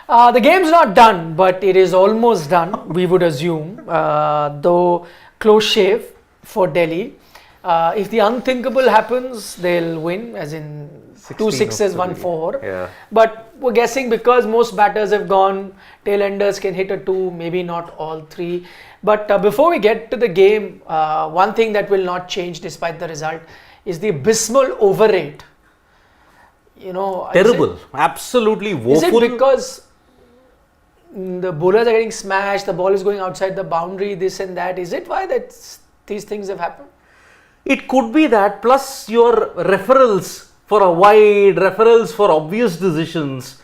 The game's not done, but it is almost done, we would assume. Though close shave for Delhi. If the unthinkable happens, they'll win, as in 2 sixes, 1 4. Yeah. But we're guessing because most batters have gone, tail-enders can hit a 2, maybe not all 3. But before we get to the game, one thing that will not change despite the result is the abysmal overrate. Terrible. Absolutely woeful. Is it because the bowlers are getting smashed, the ball is going outside the boundary, this and that? Is it why these things have happened? It could be that, plus your referrals for a wide, referrals for obvious decisions.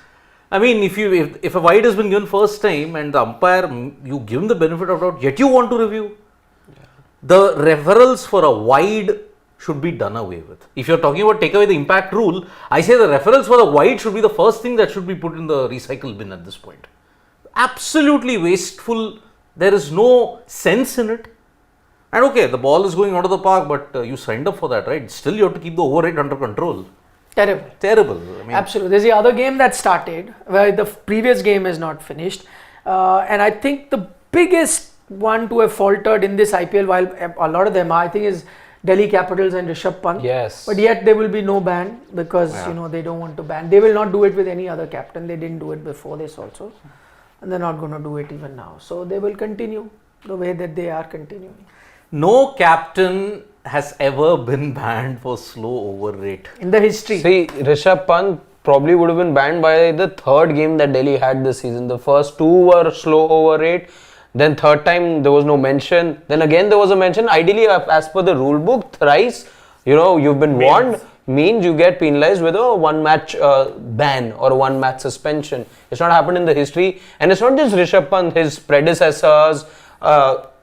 I mean, if a wide has been given first time and the umpire, you give him the benefit of doubt, yet you want to review. Yeah. The referrals for a wide should be done away with. If you're talking about take away the impact rule, I say the referrals for the wide should be the first thing that should be put in the recycle bin at this point. Absolutely wasteful. There is no sense in it. And okay, the ball is going out of the park, but you signed up for that, right? Still, you have to keep the overrate under control. Terrible. I mean, absolutely. There's the other game that started where the previous game is not finished. And I think the biggest one to have faltered in this IPL, while a lot of them are, I think, is Delhi Capitals and Rishabh Pant. Yes. But yet there will be no ban because, they don't want to ban. They will not do it with any other captain. They didn't do it before this also. And they're not going to do it even now. So they will continue the way that they are continuing. No captain has ever been banned for slow overrate in the history. See, Rishabh Pant probably would have been banned by the third game that Delhi had this season. The first 2 were slow overrate. Then third time there was no mention. Then again there was a mention. Ideally, as per the rule book, thrice, you've been warned, means you get penalized with a 1 match ban or a 1 match suspension. It's not happened in the history. And it's not just Rishabh Pant, his predecessors,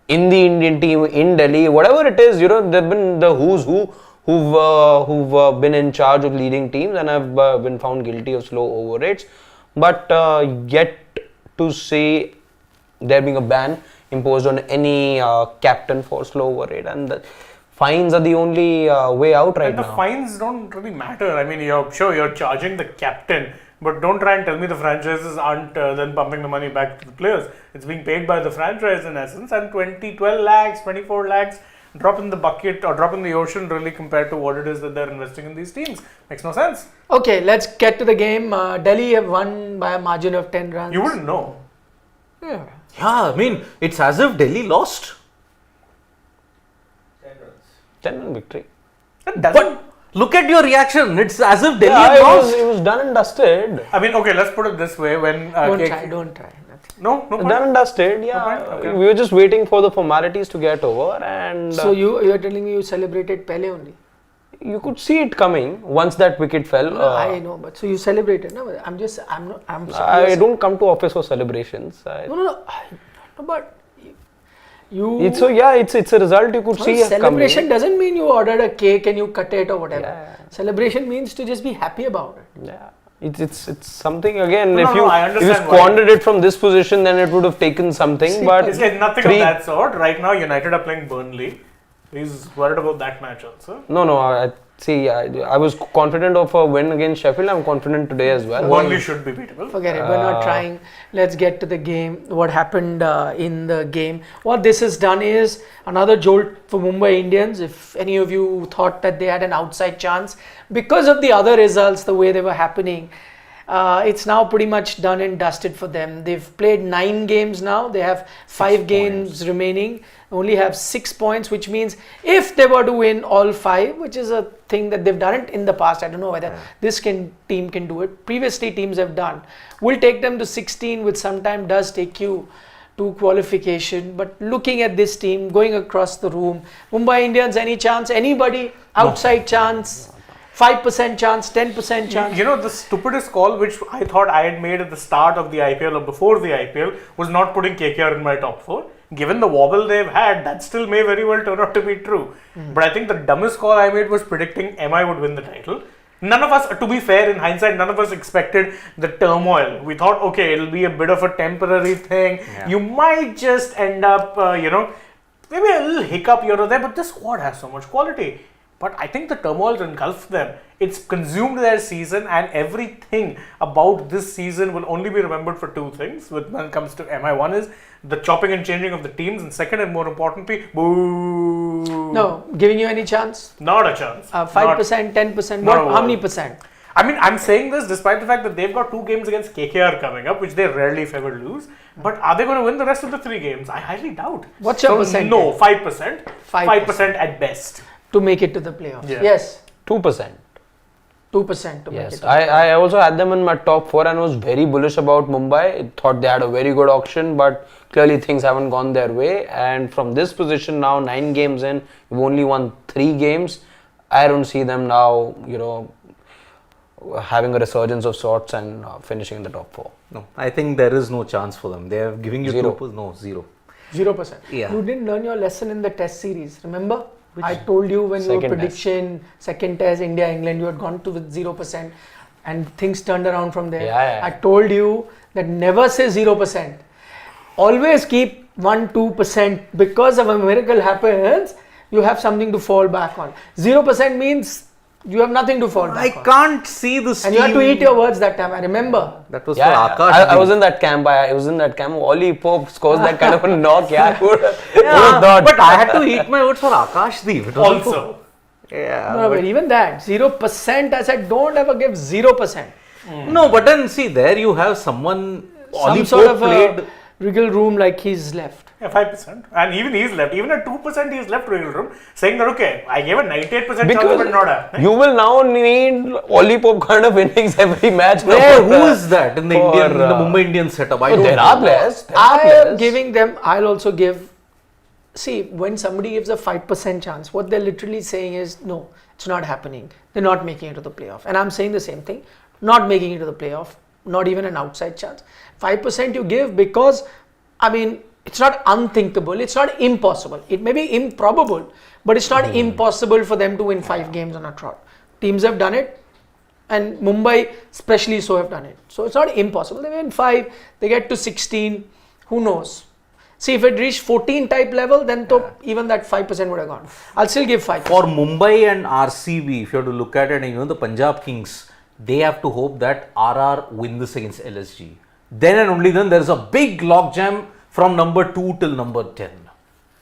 in the Indian team, in Delhi, whatever it is, there have been the who's who who've been in charge of leading teams and have been found guilty of slow overrates. But yet to say there being a ban imposed on any captain for slow overrate, and the fines are the only way out right now. And the fines don't really matter. I mean, you're charging the captain, but don't try and tell me the franchises aren't then pumping the money back to the players. It's being paid by the franchise in essence, and 12 lakhs, 24 lakhs drop in the bucket or drop in the ocean really compared to what it is that they're investing in these teams. Makes no sense. Okay, let's get to the game. Delhi have won by a margin of 10 runs. You wouldn't know. Yeah, I mean, it's as if Delhi lost. 10 run victory. But look at your reaction. It's as if Delhi lost. It was done and dusted. I mean, okay, let's put it this way. When don't try. No point. Done and dusted, yeah. No point? Okay. We were just waiting for the formalities to get over, and so you're telling me you celebrated Pele only? You could see it coming once that wicket fell. No, I know, but so you celebrated, no? I'm I don't come to office for celebrations. No, but you. It's a result you could see. Celebration doesn't mean you ordered a cake and you cut it or whatever. Yeah. Celebration means to just be happy about it. Yeah. It's something again. If you squandered it from this position, then it would have taken something. But it's like nothing of that sort. Right now, United are playing Burnley. He's worried about that match also. No. I was confident of a win against Sheffield. I'm confident today as well. Burnley should be beatable. Forget it. We're not trying. Let's get to the game. What happened in the game? What this has done is another jolt for Mumbai Indians. If any of you thought that they had an outside chance because of the other results, the way they were happening, it's now pretty much done and dusted for them. They've played 9 games now. They have 5 games remaining. Only have 6 points, which means if they were to win all 5, which is a thing that they've done it in the past, I don't know whether this team can do it. Previously teams have done. Will take them to 16, which sometimes does take you to qualification. But looking at this team going across the room, Mumbai Indians, any chance? Anybody outside chance? 5% chance, 10% chance. The stupidest call which I thought I had made at the start of the IPL or before the IPL was not putting KKR in my top 4. Given the wobble they've had, that still may very well turn out to be true. But I think the dumbest call I made was predicting MI would win the title. None of us, to be fair, in hindsight, none of us expected the turmoil. We thought, okay, it'll be a bit of a temporary thing. Yeah. You might just end up, maybe a little hiccup here or there, but this squad has so much quality. but I think the turmoil engulfed them. It's consumed their season, and everything about this season will only be remembered for two things when it comes to MI. One is the chopping and changing of the teams, and second and more importantly, boo. No, giving you any chance? Not a chance. 5%, 10%, not a how many word. percent? I mean, I'm saying this despite the fact that they've got 2 games against KKR coming up, which they rarely if ever lose. But are they going to win the rest of the 3 games? I highly doubt. What's your percentage? No, 5%. 5%. 5% at best. To make it to the playoffs. Yeah. Yes. 2%. 2% to make it. Yes, To the playoffs. I also had them in my top 4 and was very bullish about Mumbai. Thought they had a very good auction, but clearly things haven't gone their way. And from this position now, 9 games in, you've only won 3 games. I don't see them now, having a resurgence of sorts and finishing in the top 4. No, I think there is no chance for them. They are giving you Zero. 2%. No, 0. 0%. Yeah. You didn't learn your lesson in the test series, remember? I told you when your Second prediction, second test, India, England, you had gone to with 0% and things turned around from there. Yeah. I told you that never say 0%. Always keep 1-2%, because if a miracle happens, you have something to fall back on. 0% means you have nothing to fall I back on. can't see this And you had to team- eat your words that time, I remember. That was Yeah, for Akash. I was in that camp. I was in that camp. Ollie Pope scores that kind of a knock. Yeah, I would have Yeah, thought. but I had to eat my words for Akash Deep. It was Also. Yeah. No, but even that, 0%, I said don't ever give 0%. No, but then see, there you have someone. Some Ollie sort Pope of played. a wriggle room like he's left. Yeah, 5%. And even he's left. Even at 2%, he's left wiggle room, saying that, okay, I gave a 98% chance, Because but not a. you will now need Ollie Pope kind of innings every match. Who is that in the for, Indian, in the Mumbai Indian setup? I don't There know. are players. I am giving them, I'll also give, see, when somebody gives a 5% chance, what they're literally saying is, no, it's not happening. They're not making it to the playoff. And I'm saying the same thing, not making it to the playoff, not even an outside chance. 5% you give because, I mean, it's not unthinkable, it's not impossible. It may be improbable, but it's not impossible for them to win 5 games on a trot. Teams have done it, and Mumbai especially so have done it. So it's not impossible. They win 5, they get to 16, who knows? See, if it reached 14 type level, then even that 5% would have gone. I'll still give 5%. For Mumbai and RCB, if you have to look at it, and the Punjab Kings, they have to hope that RR win this against LSG. Then and only then there is a big logjam from number 2 till number 10.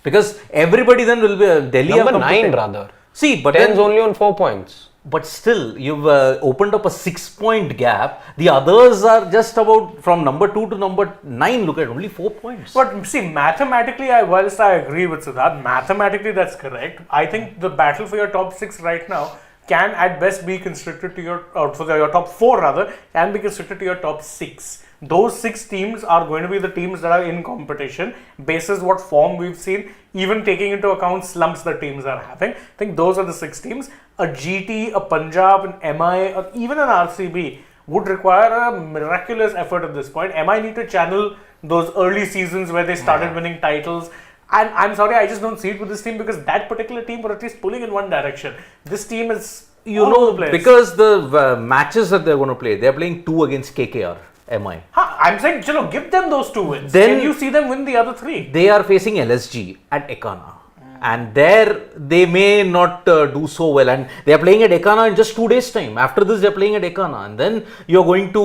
Because everybody then will be Delhi. Number have come to 9 10. rather. See, but 10's then, only on 4 points. but still, you've opened up a 6-point gap. The others are just about from number 2 to number 9. Look at only 4 points. But see, mathematically, whilst I agree with Siddharth, mathematically that's correct. I think the battle for your top 6 right now can at best be constricted to your top 4 rather, can be constricted to your top 6. Those 6 teams are going to be the teams that are in competition, basis what form we've seen, even taking into account slumps that teams are having. I think those are the 6 teams. A GT, a Punjab, an MI, or even an RCB would require a miraculous effort at this point. MI need to channel those early seasons where they started winning titles. And I'm sorry, I just don't see it with this team because that particular team were at least pulling in one direction. This team is all over the place. because the matches that they're going to play, they're playing 2 against KKR, MI. I'm saying, chalo, give them those 2 wins. Then- Can you see them win the other 3? They are facing LSG at Ekana. And there they may not do so well. And they are playing at Ekana in just 2 days' time. After this, they are playing at Ekana. And then you're going to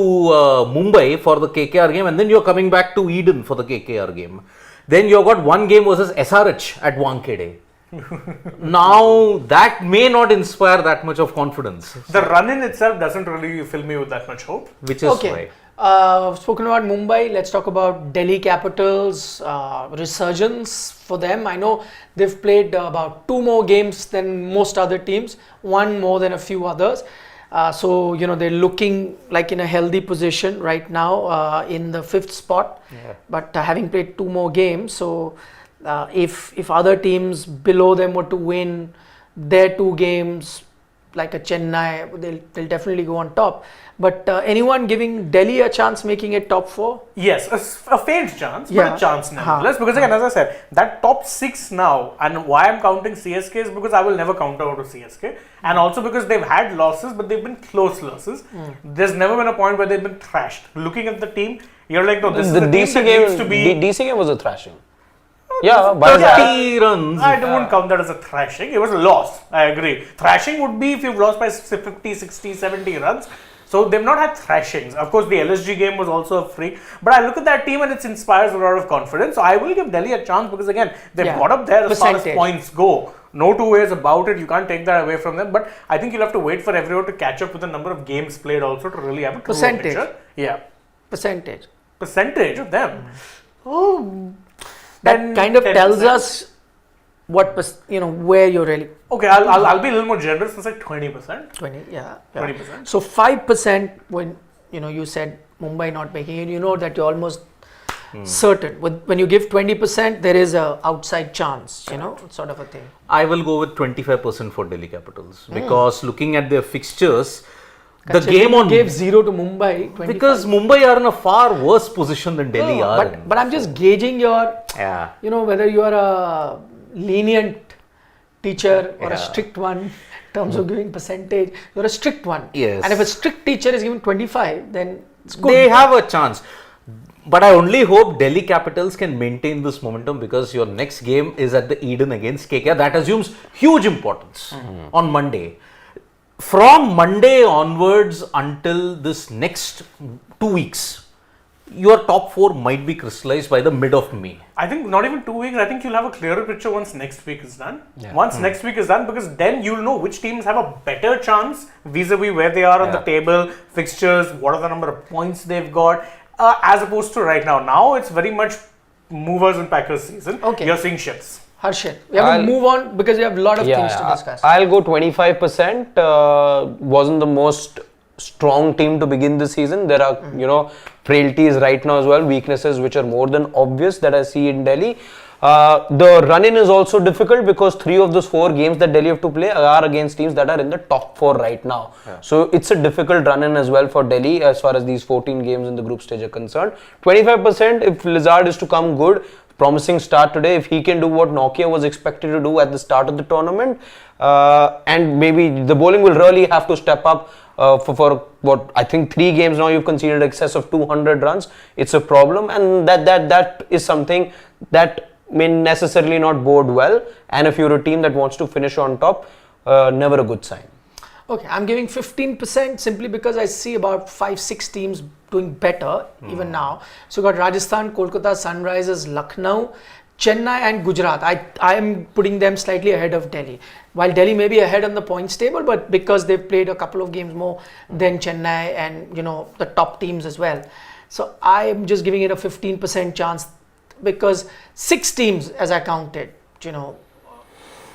Mumbai for the KKR game. And then you're coming back to Eden for the KKR game. Then you've got 1 game versus SRH at Wankhede. Now, that may not inspire that much of confidence. The run-in itself doesn't really fill me with that much hope. Which is why. Spoken about Mumbai, let's talk about Delhi Capitals, resurgence for them. I know they've played about 2 more games than most other teams, 1 more than a few others. So, they're looking like in a healthy position right now in the 5th spot, but having played 2 more games. So, if other teams below them were to win their 2 games, like a Chennai, they'll definitely go on top. But anyone giving Delhi a chance making it top 4? Yes, a faint chance, but a chance nevertheless. Because again, as I said, that top 6 now, and why I'm counting CSK is because I will never count out of CSK. And also because they've had losses, but they've been close losses. There's never been a point where they've been thrashed. Looking at the team, you're like, no, this is the team that needs to be... DC game was a thrashing. Yeah, by that. 30 runs. I wouldn't count that as a thrashing. It was a loss. I agree. Thrashing would be if you've lost by 50, 60, 70 runs. So they've not had thrashings. Of course, the LSG game was also a freak. But I look at that team and it inspires a lot of confidence. So I will give Delhi a chance because again, they've got up there as far as points go. No two ways about it. You can't take that away from them. But I think you'll have to wait for everyone to catch up with the number of games played also to really have a true picture. Yeah. Percentage of them. Oh. That kind of 10%. tells us what where you're really. Okay, I'll be a little more generous and say 20%. 20%. So 5% when you said Mumbai not making it, that you're almost certain. When you give 20%, there is a outside chance, sort of a thing. I will go with 25% for Delhi Capitals because looking at their fixtures, the game on gave 0 to Mumbai 25. Because Mumbai are in a far worse position than Delhi are. But I'm just gauging your, whether you are a lenient teacher or a strict one in terms of giving percentage. You're a strict one. Yes. And if a strict teacher is giving 25, then it's good. They have a chance. But I only hope Delhi Capitals can maintain this momentum because your next game is at the Eden against KKR. That assumes huge importance on Monday. From Monday onwards until this next 2 weeks, your top 4 might be crystallized by the mid of May. I think not even 2 weeks. I think you'll have a clearer picture once next week is done. Once next week is done, because then you'll know which teams have a better chance vis-a-vis where they are on the table, fixtures, what are the number of points they've got, as opposed to right now. Now it's very much movers and packers season. Okay. You're seeing shifts. Harshit, we have to move on because we have a lot of things to discuss. I'll go 25%. Wasn't the most strong team to begin the season. There are, frailties right now as well, weaknesses which are more than obvious that I see in Delhi. The run-in is also difficult because 3 of those 4 games that Delhi have to play are against teams that are in the top 4 right now. So it's a difficult run-in as well for Delhi as far as these 14 games in the group stage are concerned. 25% if Lizard is to come good. Promising start today. If he can do what Nokia was expected to do at the start of the tournament, and maybe the bowling will really have to step up for what I think 3 games now you've conceded excess of 200 runs. It's a problem, and that is something that may necessarily not bode well. And if you're a team that wants to finish on top, never a good sign. Okay, I'm giving 15% simply because I see about 5-6 teams doing better even now. So got Rajasthan, Kolkata, Sunrisers, Lucknow, Chennai and Gujarat. I am putting them slightly ahead of Delhi. While Delhi may be ahead on the points table, but because they've played a couple of games more than Chennai and the top teams as well. So I am just giving it a 15% chance because 6 teams as I counted,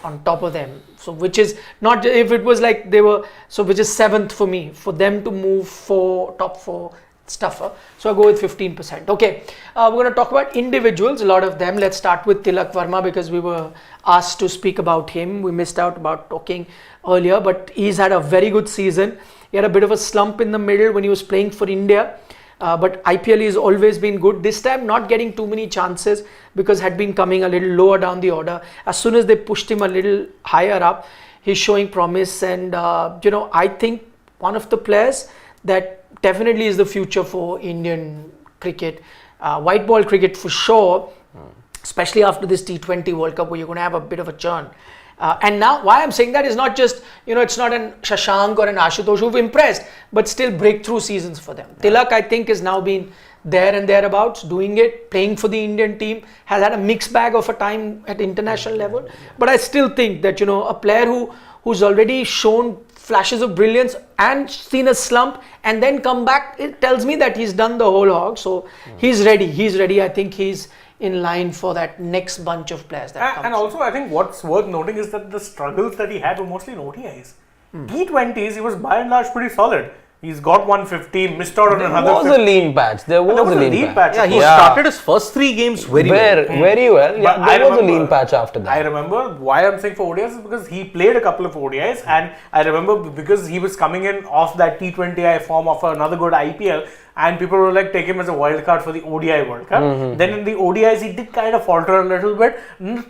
on top of them. So which is not, if it was like they were, so which is 7th for me, for them to move for top 4, it's tougher. So I go with 15%. Okay, we're going to talk about individuals, a lot of them. Let's start with Tilak Varma because we were asked to speak about him. We missed out about talking earlier, but he's had a very good season. He had a bit of a slump in the middle when he was playing for India. But IPL has always been good. This time not getting too many chances because had been coming a little lower down the order. As soon as they pushed him a little higher up, he's showing promise. And, I think one of the players that definitely is the future for Indian cricket, white ball cricket for sure, especially after this T20 World Cup where you're going to have a bit of a churn. And now why I'm saying that is not just, it's not an Shashank or an Ashutosh who've impressed, but still breakthrough seasons for them. Tilak, I think, has now been there and thereabouts, doing it, playing for the Indian team, has had a mixed bag of a time at international level. But I still think that, a player who's already shown flashes of brilliance and seen a slump and then come back, it tells me that he's done the whole hog. So he's ready. I think he's in line for that next bunch of players that comes. And also I think what's worth noting is that the struggles that he had were mostly in ODIs. T20s, he was by and large pretty solid. He's got 150, missed out on another 50. There was a lean patch. There was a lean patch. Yeah, he started his first 3 games very well. Very well. Yeah, But there was a lean patch after that. I remember why I'm saying for ODIs is because he played a couple of ODIs, and I remember because he was coming in off that T20I form of another good IPL, and people were like, take him as a wild card for the ODI World Cup. Then in the ODIs, he did kind of falter a little bit.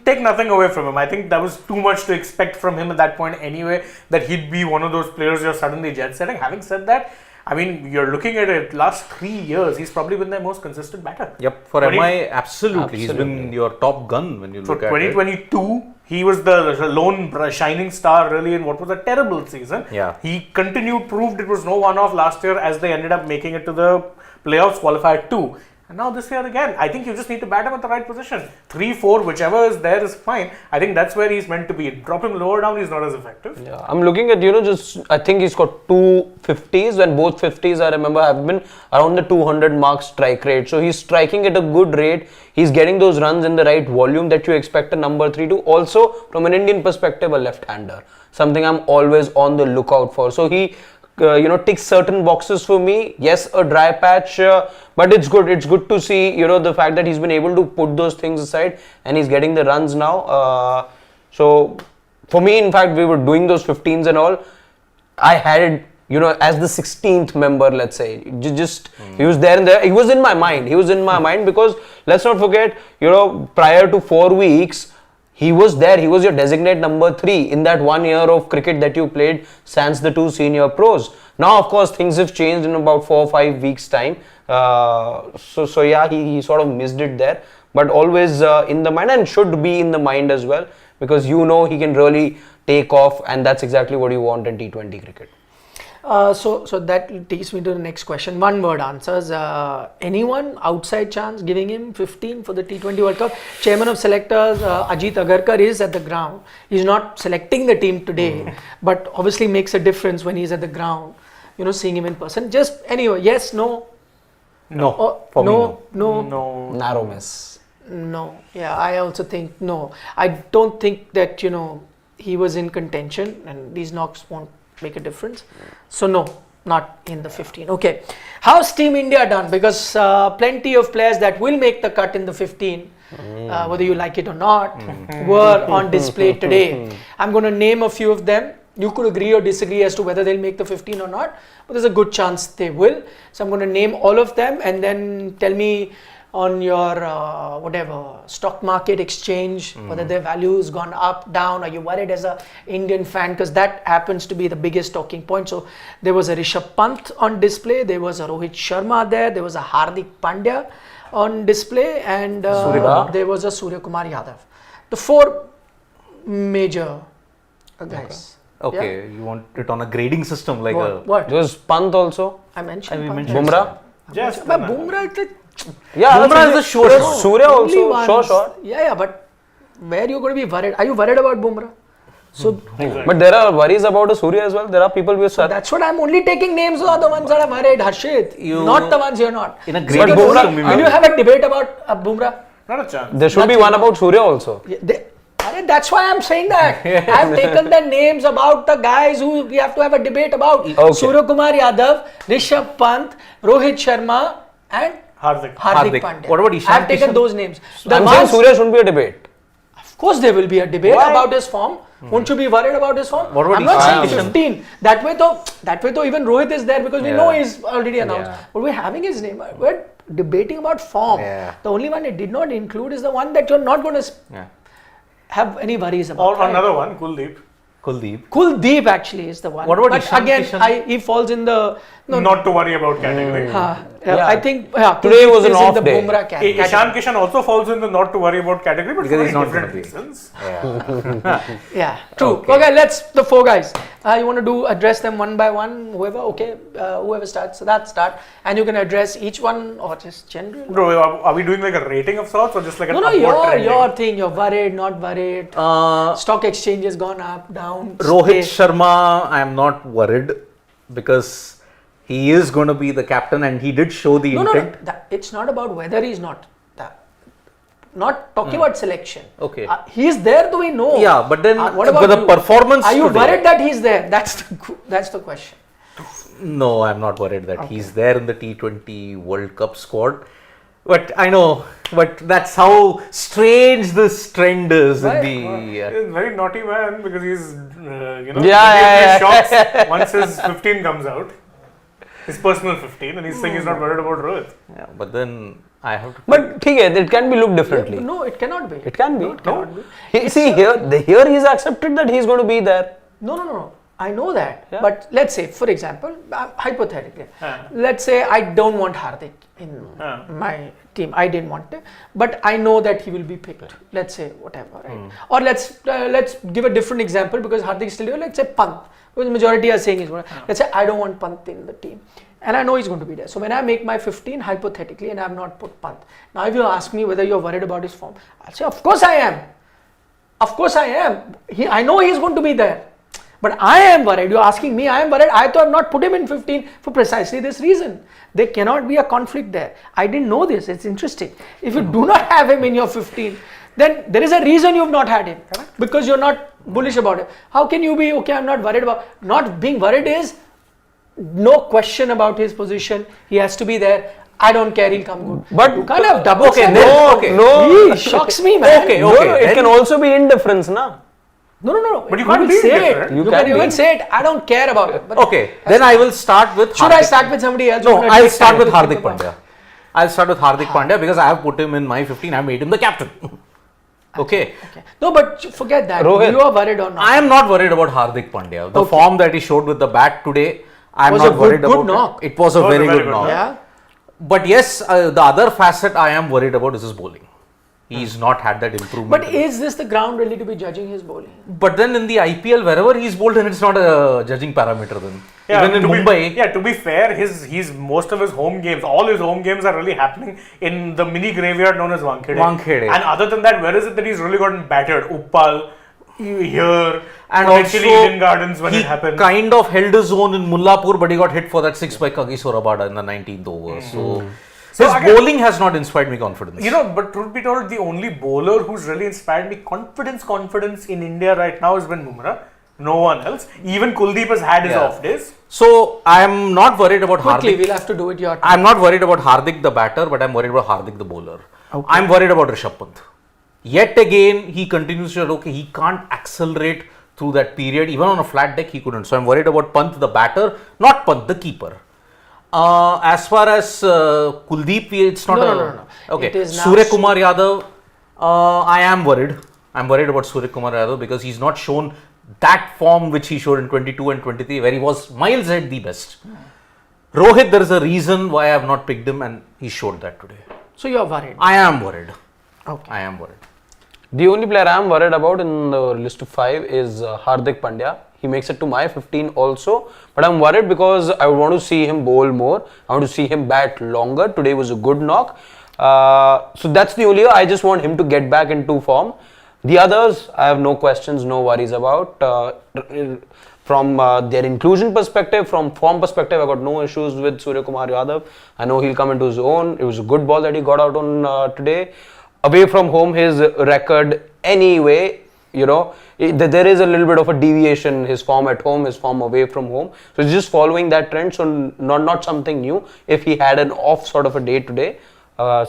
Take nothing away from him. I think that was too much to expect from him at that point anyway, that he'd be one of those players you're suddenly jet setting. Having said that, I mean, you're looking at it, last 3 years, he's probably been their most consistent batter. Yep, for 20 MI, absolutely. He's been your top gun when you So look at it. 2022, he was the lone shining star really in what was a terrible season. Yeah. He continued, proved it was no one-off last year as they ended up making it to the playoffs, qualified 2. And now this year again, I think you just need to bat him at the right position. 3, 4, whichever is there is fine. I think that's where he's meant to be. Drop him lower down, he's not as effective. Yeah, I'm looking at, I think he's got 2 50s, and both 50s I remember have been around the 200 mark strike rate. So he's striking at a good rate. He's getting those runs in the right volume that you expect a number 3 to. Also, from an Indian perspective, a left-hander. Something I'm always on the lookout for. So he ticks certain boxes for me. Yes, a dry patch, but it's good. It's good to see, the fact that he's been able to put those things aside and he's getting the runs now. So for me, in fact, we were doing those 15s and all. I had, as the 16th member, let's say, he was there and there. He was in my mind. Because let's not forget, prior to 4 weeks, he was there. He was your designate number 3 in that 1 year of cricket that you played sans the 2 senior pros. Now, of course, things have changed in about 4 or 5 weeks' time. So yeah, he sort of missed it there. But always in the mind, and should be in the mind as well, because he can really take off, and that's exactly what you want in T20 cricket. So that takes me to the next question. One word answers. Anyone outside chance giving him 15 for the T20 World Cup? Chairman of selectors Ajit Agarkar is at the ground. He's not selecting the team today, but obviously makes a difference when he's at the ground. Seeing him in person. Just anyway, yes, no. No. No. Narrow miss. No. Yeah, I also think no. I don't think that he was in contention, and these knocks won't make a difference. So no, not in the 15. Okay, how's Team India done? Because plenty of players that will make the cut in the 15, whether you like it or not, were on display today. I'm going to name a few of them. You could agree or disagree as to whether they'll make the 15 or not, but there's a good chance they will. So I'm going to name all of them, and then tell me on your stock market exchange, whether their value has gone up, down. Are you worried as a Indian fan? Because that happens to be the biggest talking point. So there was a Rishabh Pant on display, there was a Rohit Sharma there was a Hardik Pandya on display, and there was a Surya Kumar Yadav. The 4 major guys. Okay, you want it on a grading system like What? There was Pant also. I mentioned Pant. Bumrah. Just But Bumrah, Bumrah is a sure shot. Surya also, sure shot. Yeah, but where you going to be worried? Are you worried about Bumrah? So, But there are worries about a Surya as well. There are people with that's what I'm only taking names of the ones that are worried, Harshit. Not the ones you're not. In a So grading Bumrah, system, will you have a debate about Bumrah? not a chance. There should be one about Surya also. That's why I'm saying that. I've taken the names about the guys who we have to have a debate about. Okay. Surya Kumar Yadav, Rishabh Pant, Rohit Sharma, and Hardik. Hardik Pandya. What about Ishan I've taken Kishan? those names. I'm saying Surya shouldn't be a debate. Of course, there will be a debate Why? about his form. Won't you be worried about his form? What about I'm not Ishan saying Kishan? 15. That way, though, even Rohit is there because we know he's already announced. Yeah. But we're having his name. We're debating about form. Yeah. The only one it did not include is the one that you're not going to have any worries about. Or right? another one, Kuldeep. Kuldeep actually is the one. What about but Ishan again, Kishan? he falls in the Not to worry about category. I think Today Kuldeep was an is off in the day. Bumrah category. Ishan Kishan also falls in the not to worry about category, but Because for he's not different gonna be. reasons. Yeah, true. Okay, let's the 4 guys. You want to address them one by one, whoever. Okay, whoever starts. So that start, and you can address each one or just general. Bro, are we doing like a rating of sorts or just like an No, upward trending? your thing. You're worried, not worried. Stock exchange has gone up, down. Rohit stay. Sharma, I am not worried because he is going to be the captain and he did show the intent. No. It's not about whether he's not. Not talking about selection. Okay. He's there, do we know? Yeah, but then what about the you? performance Are you today- worried that he's there? That's the question. No, I'm not worried that he's there in the T20 World Cup squad. But I know, but that's how strange this trend is Right. in the. He's a very naughty man because he's, Yeah. shocks once his 15 comes out. His personal 15, and he's saying he's not worried about Rohit. Yeah, but then I have to. But it can be looked differently. No, it cannot be. It can be. No, it cannot be. Here he's accepted that he's going to be there. No. I know that. Yeah. But let's say, for example, hypothetically, let's say I don't want Hardik in my team. I didn't want it, but I know that he will be picked. Let's say whatever, right? Or let's give a different example because Hardik is still here. Let's say Pant, because the majority are saying he's going. Let's say I don't want Pant in the team, and I know he's going to be there. So when I make my 15 hypothetically, and I have not put Pant, now if you ask me whether you're worried about his form, I'll say of course I am. Of course I am. I know he's going to be there. But I am worried. You're asking me, I am worried. I thought not put him in 15 for precisely this reason. There cannot be a conflict there. I didn't know this. It's interesting. If you do not have him in your 15, then there is a reason you've not had him. Because you're not bullish about it. How can you be, okay, I'm not worried about, not being worried is no question about his position. He has to be there. I don't care, he'll come good. But you can't have double. No, shocks me, man. It can also be indifference, na. No. But you can't be say different. it. You can say it. I don't care about it. But Okay, then I will start with. Should I start with somebody else? No, I'll start with Hardik Pandya. I'll start with Hardik Pandya because I have put him in my 15. I made him the captain. Okay. No, but forget that. Rohit, you are worried or not? I am not worried about Hardik Pandya. The form that he showed with the bat today, I am Was not a worried good about knock. it. It was a very good knock. Yeah. But yes, the other facet I am worried about is his bowling. He's not had that improvement. But is this the ground really to be judging his bowling? But then in the IPL, wherever he's bowled, then it's not a judging parameter then. Even in Mumbai. To be fair, he's most of his home games, all his home games are really happening in the mini graveyard known as Wankhede. And other than that, where is it that he's really gotten battered? Uppal, here, and potentially also Eden Gardens when it happened. Kind of held his own in Mullapur, but he got hit for that 6 by Kagiso Rabada in the 19th over. So his bowling has not inspired me confidence. But truth be told, the only bowler who's really inspired me confidence in India right now has been Bumrah. No one else. Even Kuldeep has had his off days. So I am not worried about Quickly, Hardik. we'll have to do it your time. I'm not worried about Hardik the batter, but I'm worried about Hardik the bowler. Okay. I'm worried about Rishabh Pant. Yet again, he continues to show, he can't accelerate through that period. Even on a flat deck, he couldn't. So I'm worried about Pant the batter, not Pant the keeper. As far as Kuldeep, it's not No. Okay. It is now Surya Kumar Yadav, I am worried. I'm worried about Surya Kumar Yadav because he's not shown that form which he showed in 22 and 23 where he was miles ahead the best. Rohit, there is a reason why I have not picked him and he showed that today. So you're worried? I am worried. Okay. I am worried. The only player I am worried about in the list of 5 is Hardik Pandya. He makes it to my 15 also, but I'm worried because I want to see him bowl more. I want to see him bat longer. Today was a good knock. So that's the only, I just want him to get back into form. The others, I have no questions, no worries about. From their inclusion perspective, from form perspective, I got no issues with Surya Kumar Yadav. I know he'll come into his own. It was a good ball that he got out on today. Away from home, his record anyway, there is a little bit of a deviation, his form at home, his form away from home. So it's just following that trend, so not something new. If he had an off sort of a day today,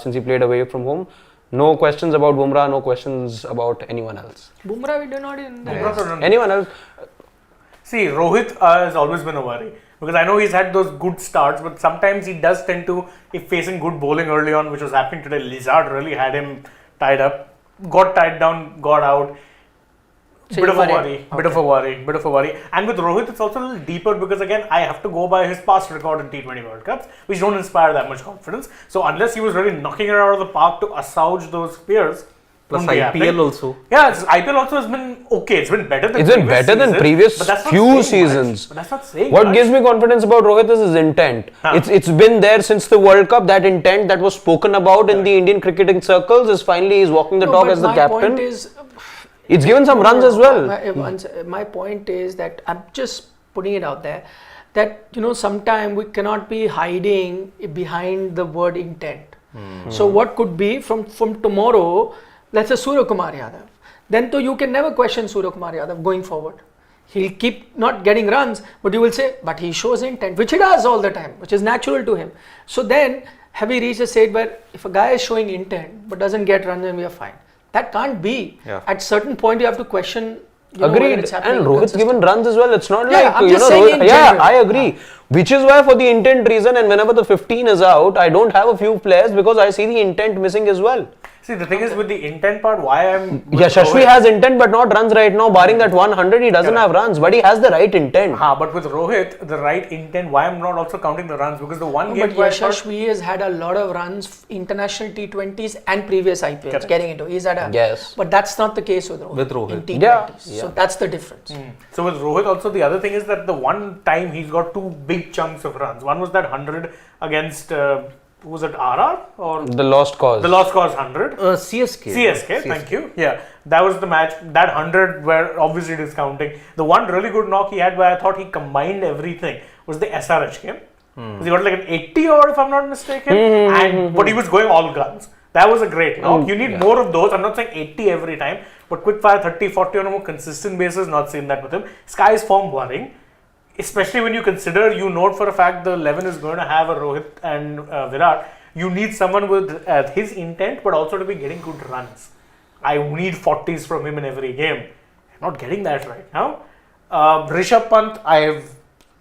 since he played away from home, no questions about Bumrah, no questions about anyone else. Bumrah, we do not in the Anyone else? See, Rohit has always been a worry because I know he's had those good starts, but sometimes he does tend to, if facing good bowling early on, which was happening today, Lizard really had him tied up, got tied down, got out. So bit of a worry. And with Rohit, it's also a little deeper because again, I have to go by his past record in T20 World Cups, which don't inspire that much confidence. So unless he was really knocking it out of the park to assuage those fears. Plus IPL also. Yeah, IPL also has been okay. It's been better than previous few seasons. But that's not saying what much. gives me confidence about Rohit is his intent. It's been there since the World Cup. That intent that was spoken about in the Indian cricketing circles is finally he's walking the talk as the captain. It's given some runs as well. My point is that I'm just putting it out there that sometimes we cannot be hiding behind the word intent. So what could be from tomorrow, let's say Surya Kumar Yadav, then you can never question Surya Kumar Yadav going forward. He'll keep not getting runs, but you will say, but he shows intent, which he does all the time, which is natural to him. So then have we reached a stage where if a guy is showing intent but doesn't get runs, then we are fine? That can't be. Yeah. At certain point you have to question. Agreed. And Rohit's given runs as well. It's not like I agree. Which is why for the intent reason, and whenever the 15 is out, I don't have a few players because I see the intent missing as well. See, the thing is with the intent part, why I'm. Yeah, Shashvi has intent but not runs right now. Barring that 100, he doesn't have runs, but he has the right intent. But with Rohit, the right intent, why I'm not also counting the runs? Because the one game. But Yashashvi has had a lot of runs, international T20s and previous IPLs getting into. He's had a. Yes. But that's not the case with Rohit. With Rohit. In T20s. Yeah. So that's the difference. So with Rohit also, the other thing is that the one time he's got two big chunks of runs. One was that 100 against. Was it RR or The lost cause. the lost cause 100? CSK. Thank you. Yeah, that was the match. That 100 were obviously discounting. The one really good knock he had where I thought he combined everything was the SRH game. He got like an 80 odd if I'm not mistaken, but he was going all guns. That was a great knock. You need more of those. I'm not saying 80 every time, but quick fire 30, 40 on a more consistent basis. Not seen that with him. Sky's form worrying. Especially when you consider, you note for a fact the 11 is going to have a Rohit and Virat. You need someone with his intent, but also to be getting good runs. I need 40s from him in every game. I'm not getting that right now. Rishabh Pant, I have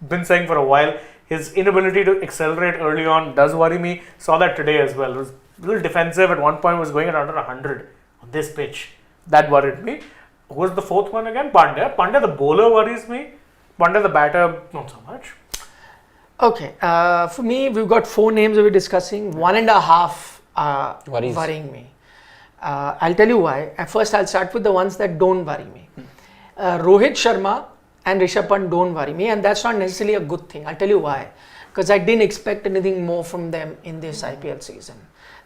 been saying for a while, his inability to accelerate early on does worry me. Saw that today as well. It was a little defensive at one point, was going at under 100 on this pitch. That worried me. Who was the fourth one again? Pandya. Pandya, the bowler, worries me. Pandya, the batter, not so much. Okay, for me, we've got 4 names that we're discussing. 1.5 worrying me. I'll tell you why. At first, I'll start with the ones that don't worry me. Rohit Sharma and Rishabh Pant don't worry me, and that's not necessarily a good thing. I'll tell you why. Because I didn't expect anything more from them in this IPL season.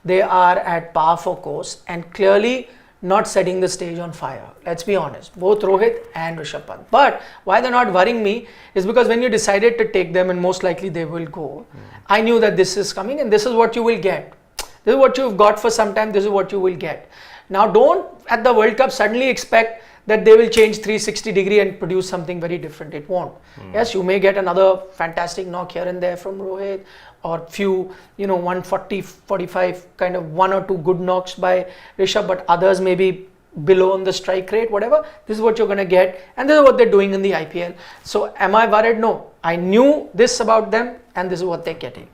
They are at par for course and clearly not setting the stage on fire. Let's be honest, both Rohit and Rishabh Pant. But why they're not worrying me is because when you decided to take them, and most likely they will go, I knew that this is coming and this is what you will get. This is what you've got for some time, this is what you will get. Now don't at the World Cup suddenly expect that they will change 360 degree and produce something very different. It won't. Yes, you may get another fantastic knock here and there from Rohit, or few, 140, 45 kind of 1 or 2 good knocks by Rishabh, but others may be below on the strike rate, whatever. This is what you're going to get, and this is what they're doing in the IPL. So am I worried? No. I knew this about them, and this is what they're getting.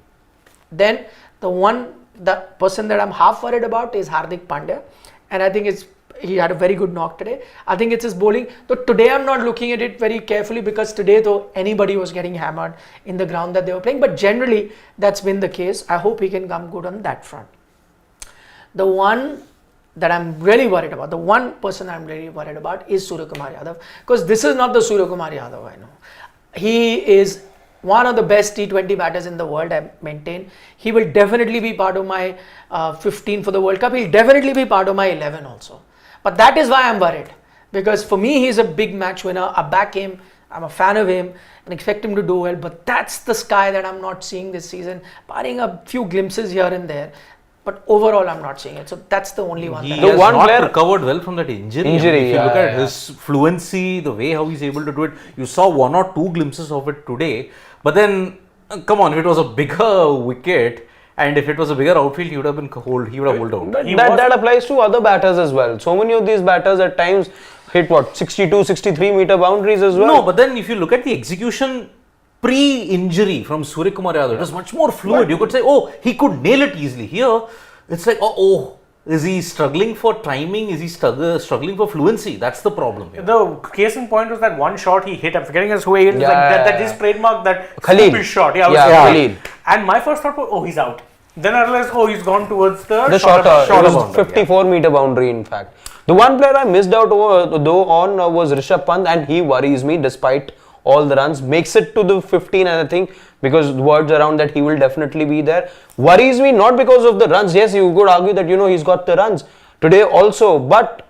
Then the person that I'm half worried about is Hardik Pandya, and I think he had a very good knock today. I think it's his bowling. So today I'm not looking at it very carefully, because today though anybody was getting hammered in the ground that they were playing. But generally that's been the case. I hope he can come good on that front. The one that I'm really worried about, the one person I'm really worried about is Suryakumar Yadav. Because this is not the Suryakumar Yadav I know. He is one of the best T20 batters in the world, I maintain. He will definitely be part of my 15 for the World Cup. He'll definitely be part of my 11 also. But that is why I'm worried, because for me he's a big match winner. I back him, I'm a fan of him and expect him to do well, but that's the Sky that I'm not seeing this season, barring a few glimpses here and there. But overall I'm not seeing it. So that's the only one. He that has not recovered well from that injury. If you look at his fluency, the way how he's able to do it, you saw 1 or 2 glimpses of it today. But then, come on, if it was a bigger wicket, and if it was a bigger outfield, he would have holed out. That applies to other batters as well. So many of these batters at times hit 62, 63 meter boundaries as well. No, but then if you look at the execution pre-injury from Suryakumar Yadav, it was much more fluid. You could say, oh, he could nail it easily. Here, it's like, is he struggling for timing? Is he struggling for fluency? That's the problem here. The case in point was that one shot he hit. I'm forgetting his way. That his trademark, that stupid shot. Khalil. And my first thought was, he's out. Then I realized, he's gone towards the shorter. It was 54 meter boundary, in fact. The one player I missed out on was Rishabh Pant, and he worries me despite all the runs. Makes it to the 15, and I think because words around that he will definitely be there. Worries me not because of the runs. Yes, you could argue that he's got the runs today also, but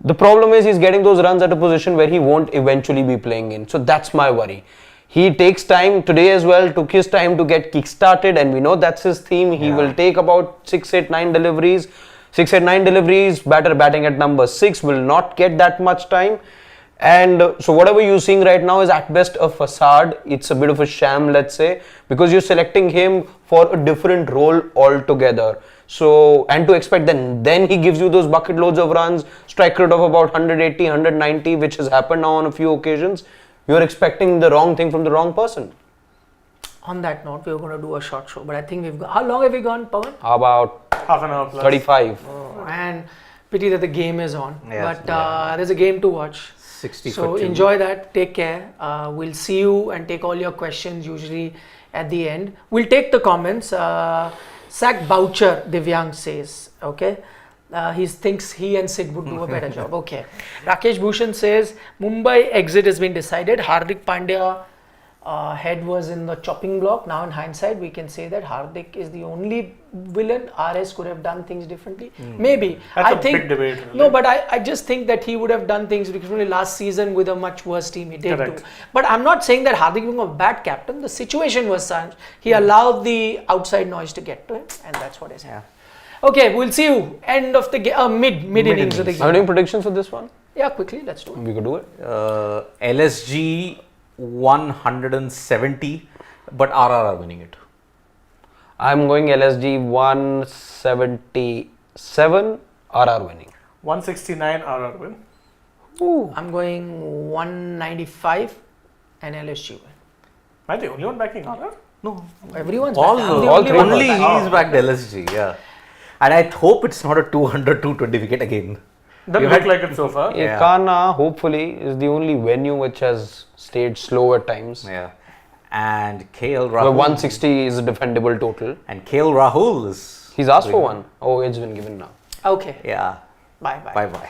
the problem is he's getting those runs at a position where he won't eventually be playing in. So that's my worry. He takes time today as well, took his time to get kick-started, and we know that's his theme. He will take about 6, 8, 9 deliveries. 6 and 9 deliveries, batter batting at number 6 will not get that much time. And so whatever you're seeing right now is at best a facade. It's a bit of a sham, let's say, because you're selecting him for a different role altogether. So, and to expect then he gives you those bucket loads of runs, strike rate of about 180, 190, which has happened now on a few occasions. You're expecting the wrong thing from the wrong person. On that note, we're going to do a short show, but I think we've got, how long have we gone, Pawan? About Half an hour plus. 35. And pity that the game is on. Yes, But there's a game to watch. 60 So for 2. enjoy that. Take care. We'll see you and take all your questions usually at the end. We'll take the comments. Sack Boucher, Divyang says. Okay. He thinks he and Sid would do a better job. Okay. Rakesh Bhushan says Mumbai exit has been decided. Hardik Pandya head was in the chopping block. Now in hindsight, we can say that Hardik is the only villain. RS could have done things differently. Maybe. That's I a think big debate. Really. no, but I just think that he would have done things differently last season with a much worse team. He did Correct. do. But I'm not saying that Hardik being a bad captain. The situation was such he allowed the outside noise to get to him, and that's what is happening. Okay, we'll see you end of the game. Mid innings of the Are you game. doing predictions for this one? Yeah, quickly. Let's do it. We could do it. LSG 170, but RR are winning it. I'm going LSG 177, RR winning. 169 RR win. I'm going 195 and LSG win. Am I the only one backing RR? No, Everyone's all, back. I'm the all only three one of us. only back. he's backed LSG, yeah. And I hope it's not a 200-220 wicket again. Doesn't You look had- like it so far. Yeah. Ekana, hopefully, is the only venue which has stayed slow at times. Yeah. And KL But Rahul. 160 is a defendable total. And KL Rahul is. He's asked for one. Oh, it's been given now. Okay. Yeah. Bye bye. Bye bye.